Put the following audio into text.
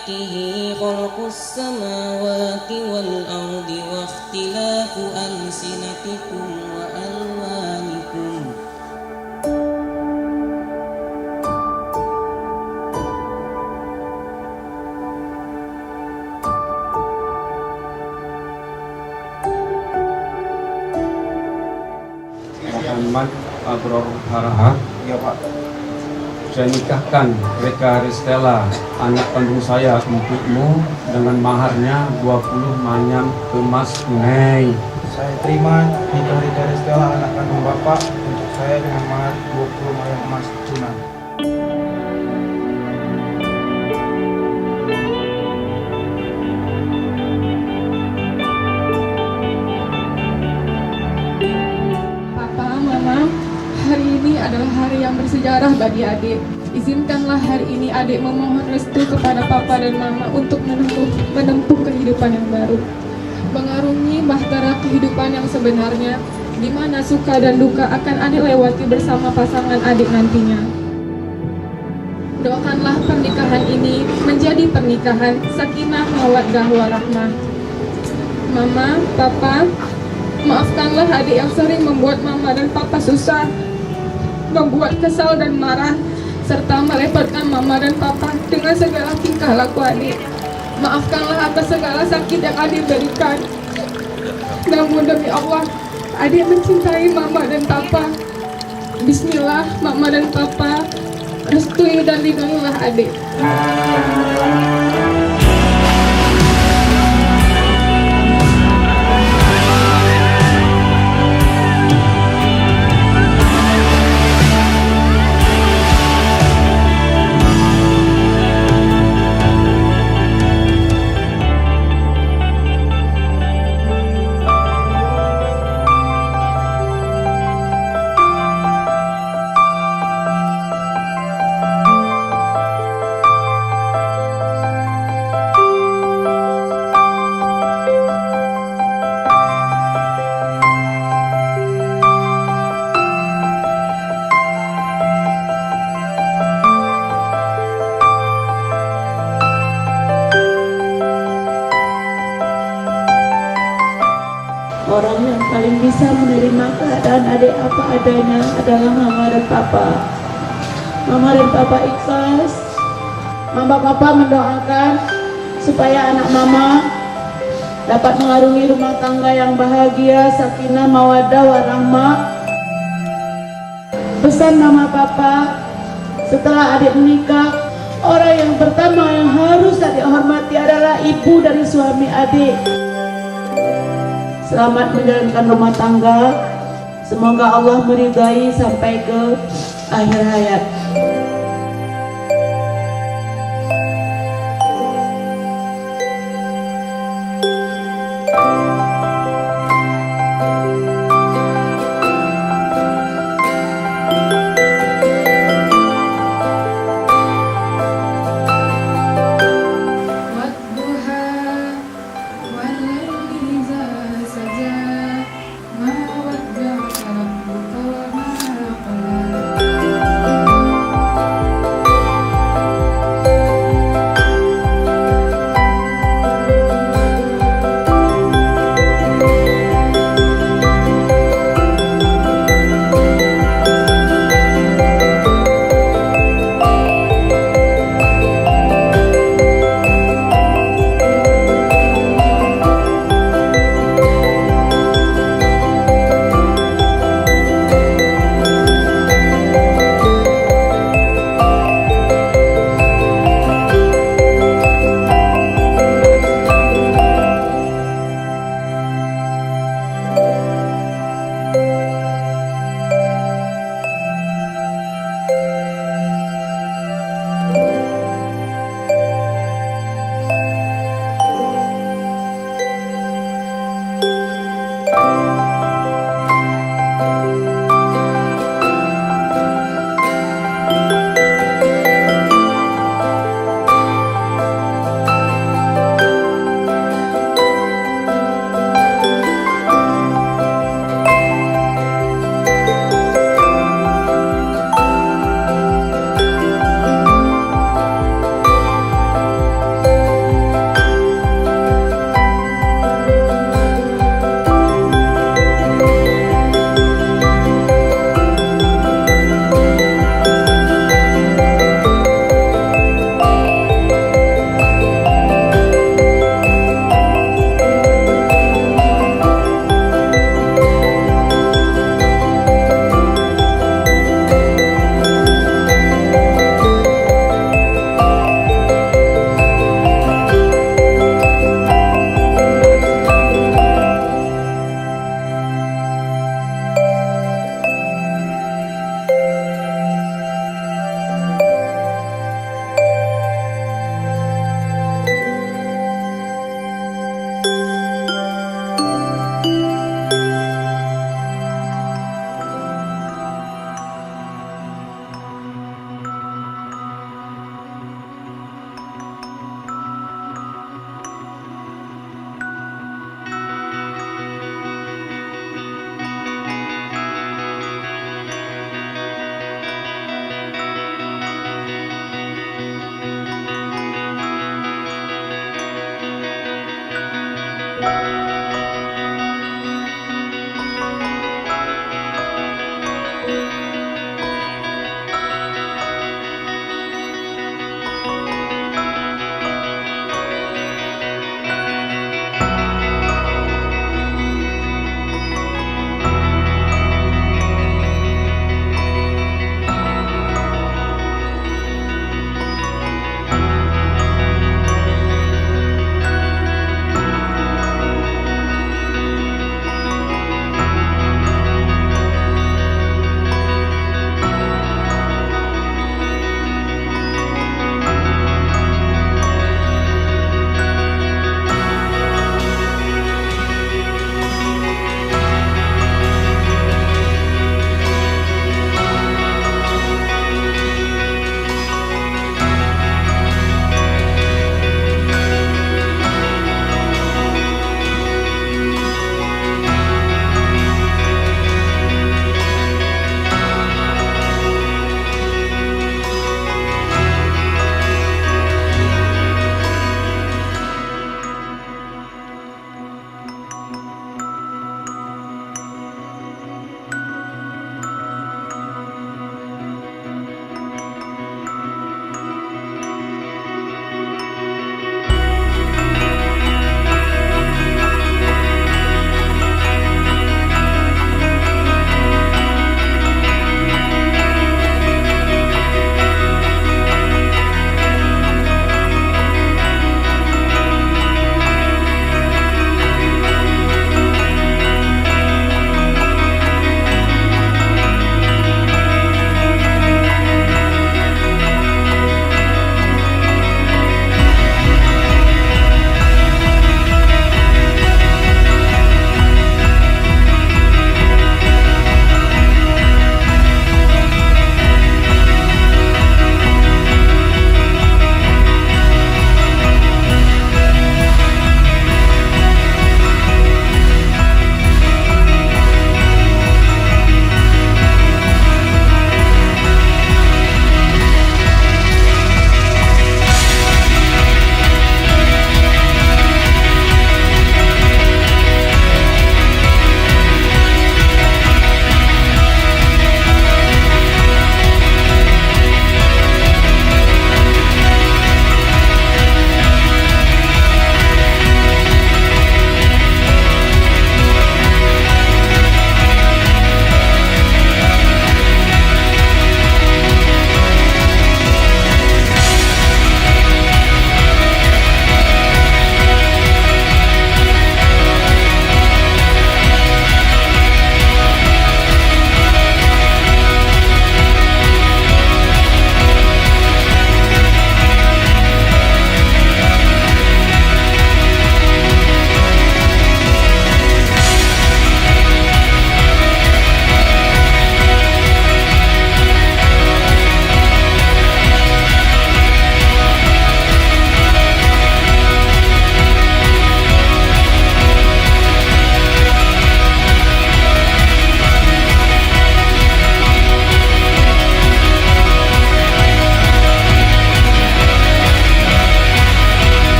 آياته خلق السماوات والأرض واختلاف ألسنتكم وألوانكم Muhammad Abror Haraha. Ya Pak. Saya nikahkan Reka Restela, anak kandung saya, untukmu dengan maharnya 20 manyam emas tunai. Saya terima nikah Reka Restela, anak kandung Bapak, untuk saya dengan mahar 20 manyam emas tunai. Hari ini adalah hari yang bersejarah bagi adik. Izinkanlah hari ini adik memohon restu kepada papa dan mama untuk menempuh kehidupan yang baru. Mengarungi bahtera kehidupan yang sebenarnya, di mana suka dan duka akan adik lewati bersama pasangan adik nantinya. Doakanlah pernikahan ini menjadi pernikahan sakinah mawaddah warahmah. Mama, papa, maafkanlah adik yang sering membuat mama dan papa susah, membuat kesal dan marah, serta merepotkan mama dan papa dengan segala tingkah laku adik. Maafkanlah atas segala sakit yang adik berikan. Namun demi Allah, adik mencintai mama dan papa. Bismillah, mama dan papa, restui dan ridhoilah adik. Orang yang paling bisa menerima keadaan adik apa adanya adalah mama dan papa. Mama dan papa ikhlas. Mama papa mendoakan supaya anak mama dapat mengarungi rumah tangga yang bahagia, sakinah, mawaddah, warahmah. Pesan mama papa, setelah adik menikah, orang yang pertama yang harus adik hormati adalah ibu dari suami adik. Selamat menjalankan rumah tangga. Semoga Allah meridai sampai ke akhir hayat.